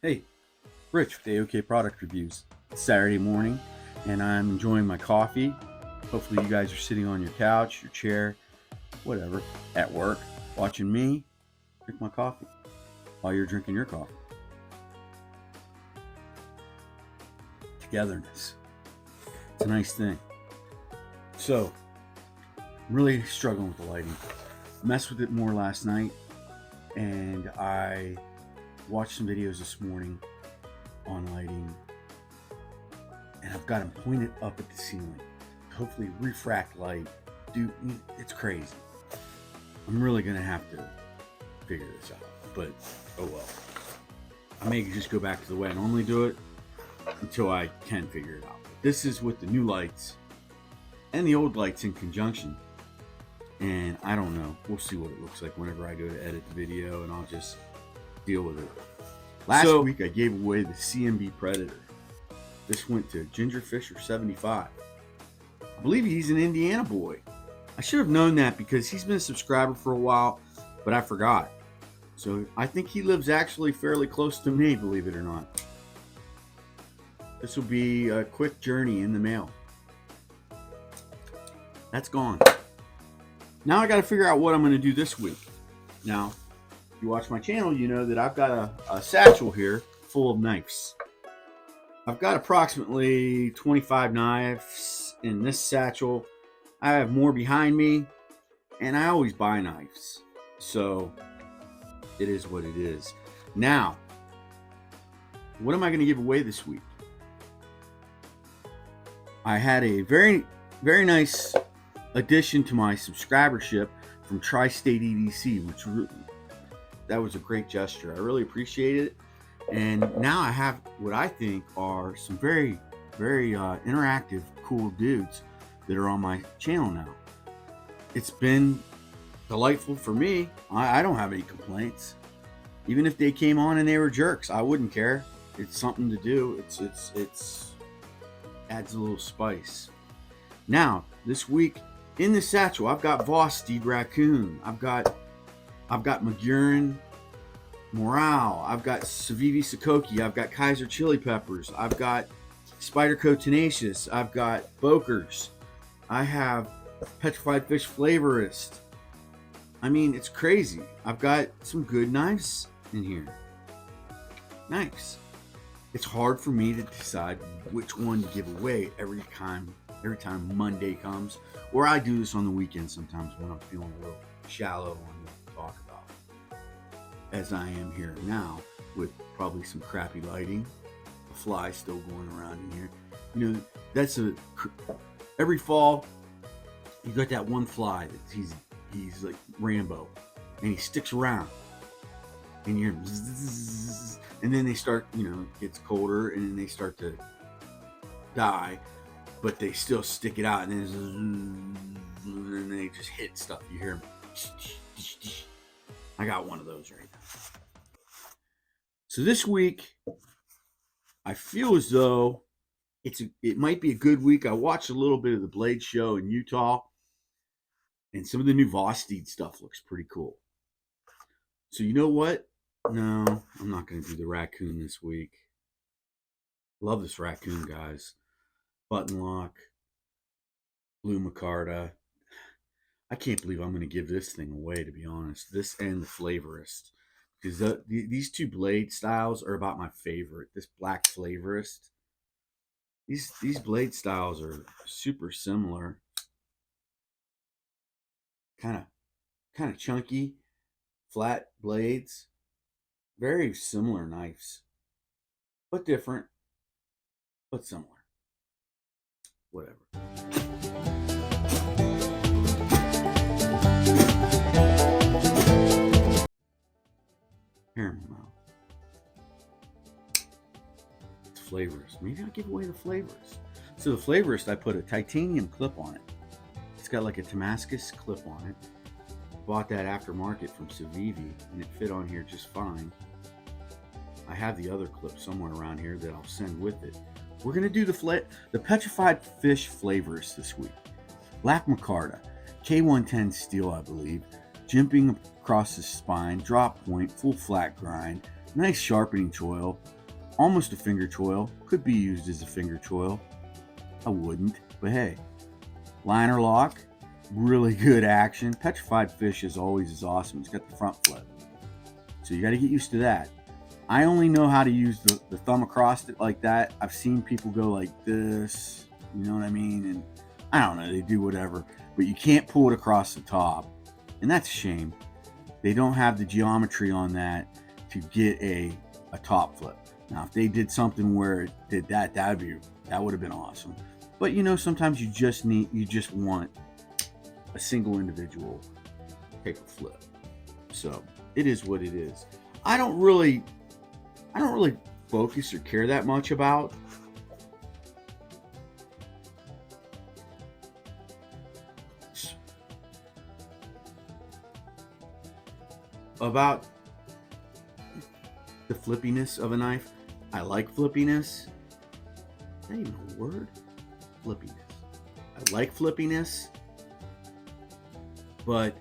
Hey, Rich with AOK Product Reviews. It's Saturday morning, and I'm enjoying my coffee. Hopefully, you guys are sitting on your couch, your chair, whatever, at work, watching me drink my coffee while you're drinking your coffee. Togetherness. It's a nice thing. So, I'm really struggling with the lighting. I messed with it more last night, and I watched some videos this morning on lighting, and I've got them pointed up at the ceiling. Hopefully, refract light. Dude, it's crazy. I'm really gonna have to figure this out, but oh well. I may just go back to the way I normally do it until I can figure it out. This is with the new lights and the old lights in conjunction, and I don't know. We'll see what it looks like whenever I go to edit the video, and I'll just deal with it. Last week I gave away the CMB Predator. This went to Ginger Fisher 75. I believe he's an Indiana boy. I should have known that because he's been a subscriber for a while, but I forgot. So I think he lives actually fairly close to me, believe it or not. This will be a quick journey in the mail. That's gone. Now I got to figure out what I'm going to do this week. Now, if you watch my channel, you know that I've got a satchel here full of knives. I've got approximately 25 knives in this satchel. I have more behind me, and I always buy knives. So it is what it is. Now, what am I going to give away this week? I had a very, very nice addition to my subscribership from Tri-State EDC, which that was a great gesture. I really appreciate it. And now I have what I think are some very, very interactive, cool dudes that are on my channel now. It's been delightful for me. I don't have any complaints. Even if they came on and they were jerks, I wouldn't care. It's something to do. It's adds a little spice. Now, this week in the satchel, I've got Voss Steed Raccoon. I've got Magurin Morale. I've got Civivi Sokoki. I've got Kaiser Chili Peppers. I've got Spyderco Tenacious. I've got Bokers. I have Petrified Fish Flavorist. I mean, it's crazy. I've got some good knives in here. Knives. It's hard for me to decide which one to give away every time Monday comes. Or I do this on the weekend sometimes when I'm feeling a little shallow on what to talk about. As I am here now with probably some crappy lighting, a fly still going around in here. You know, that's every fall you got that one fly that he's like Rambo, and he sticks around, and you're and then they start, you know, it gets colder, and then they start to die, but they still stick it out, and then they just hit stuff. You hear them. I got one of those right now. So this week, I feel as though it might be a good week. I watched a little bit of the Blade Show in Utah, and some of the new Voss Steed stuff looks pretty cool. So you know what? No, I'm not going to do the raccoon this week. Love this raccoon, guys. Button lock, blue micarta. I can't believe I'm going to give this thing away, to be honest. This and the Flavorist. Because these two blade styles are about my favorite. This black Flavorist. These blade styles are super similar. Kind of chunky, flat blades. Very similar knives. But different. But similar. Whatever. Here in my mouth. It's Flavorist. Maybe I'll give away the Flavorist. So the Flavorist, I put a titanium clip on it. It's got like a Damascus clip on it. Bought that aftermarket from Civivi, and it fit on here just fine. I have the other clip somewhere around here that I'll send with it. We're going to do the Petrified Fish Flavorist this week. Black micarta, K110 steel, I believe, jimping across the spine, drop point, full flat grind, Nice sharpening choil. Almost a finger choil. Could be used as a finger choil. I wouldn't, but hey. Liner lock, really good action. Petrified Fish is always as awesome. It's got the front flip. So you got to get used to that. I only know how to use the thumb across it like that. I've seen people go like this, you know what I mean? And I don't know, they do whatever. But you can't pull it across the top. And that's a shame. They don't have the geometry on that to get a top flip. Now, if they did something where it did that, that would have been awesome. But you know, sometimes you just want a single individual paper flip. So it is what it is. I don't really focus or care that much about the flippiness of a knife. I like flippiness. Is that even a word? Flippiness. I like flippiness, but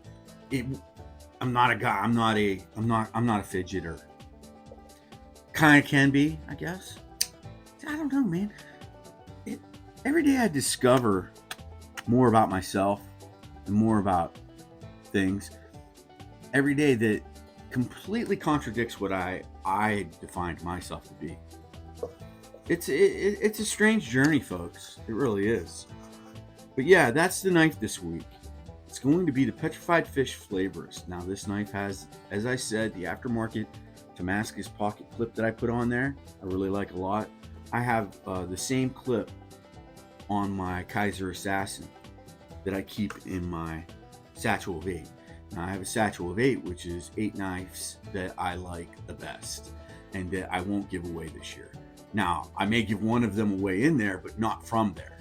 I'm not a guy. I'm not a fidgeter. Kind of can be, I guess. I don't know, man. Every day I discover more about myself and more about things. Every day that completely contradicts what I defined myself to be. It's a strange journey, folks. It really is. But yeah, that's the knife this week. It's going to be the Petrified Fish Flavorist. Now, this knife has, as I said, the aftermarket Damascus pocket clip that I put on there. I really like a lot. I have the same clip on my Kaiser Assassin that I keep in my satchel of 8. Now, I have a satchel of 8, which is 8 knives that I like the best and that I won't give away this year. Now, I may give one of them away in there, but not from there.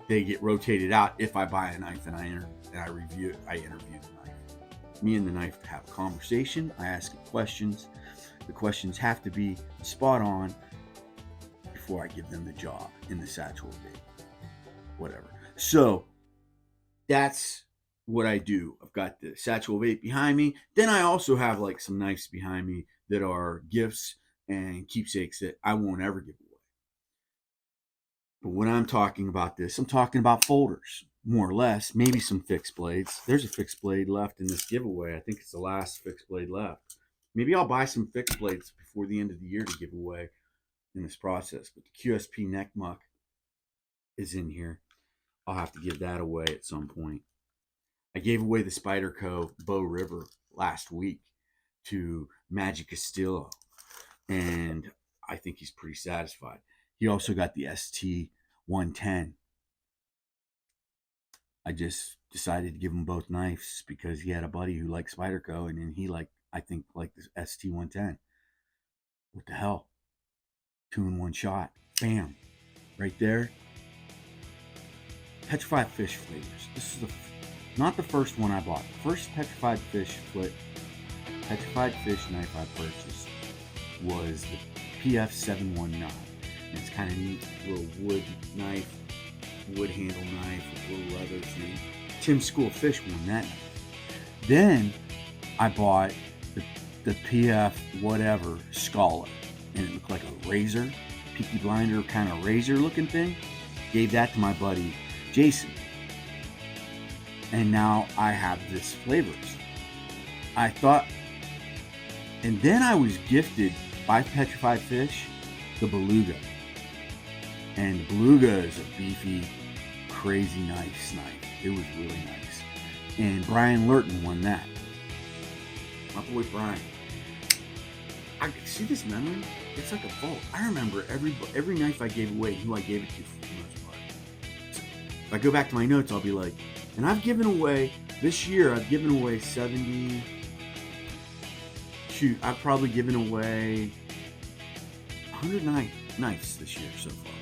They get rotated out if I buy a knife and I interview the knife. Me and the knife have a conversation. I ask it questions. The questions have to be spot on before I give them the job in the satchel of 8. Whatever. So that's what I do. I've got the satchel of 8 behind me. Then I also have like some knives behind me that are gifts and keepsakes that I won't ever give away. But when I'm talking about this, I'm talking about folders, more or less, maybe some fixed blades. There's a fixed blade left in this giveaway. I think it's the last fixed blade left. Maybe I'll buy some fixed blades before the end of the year to give away in this process. But the QSP neck muck is in here. I'll have to give that away at some point. I gave away the Spyderco Bow River last week to Magic Castillo, and I think he's pretty satisfied. He also got the ST-110. I just decided to give him both knives because he had a buddy who liked Spyderco, and then he liked the ST-110. What the hell? 2 in 1 shot. Bam. Right there. Petrified Fish Flavors. This is not the first one I bought. The first Petrified Fish knife I purchased was the PF719. And it's kind of neat, little wood knife, wood handle knife with little leather thing. Tim School of Fish won that knife. Then I bought the PF whatever Scholar, and it looked like a razor, Peaky Blinder kind of razor looking thing. Gave that to my buddy Jason. And now I have this Flavorist. I thought, and then I was gifted by Petrified Fish the Beluga. And the Beluga is a beefy, crazy nice knife. It was really nice. And Brian Lurton won that. My boy Brian. I see this memory. It's like a vault. I remember every knife I gave away, who I gave it to for the most part. So if I go back to my notes, I'll be like, and I've given away, this year, I've given away 70, I've probably given away 109 knives this year so far.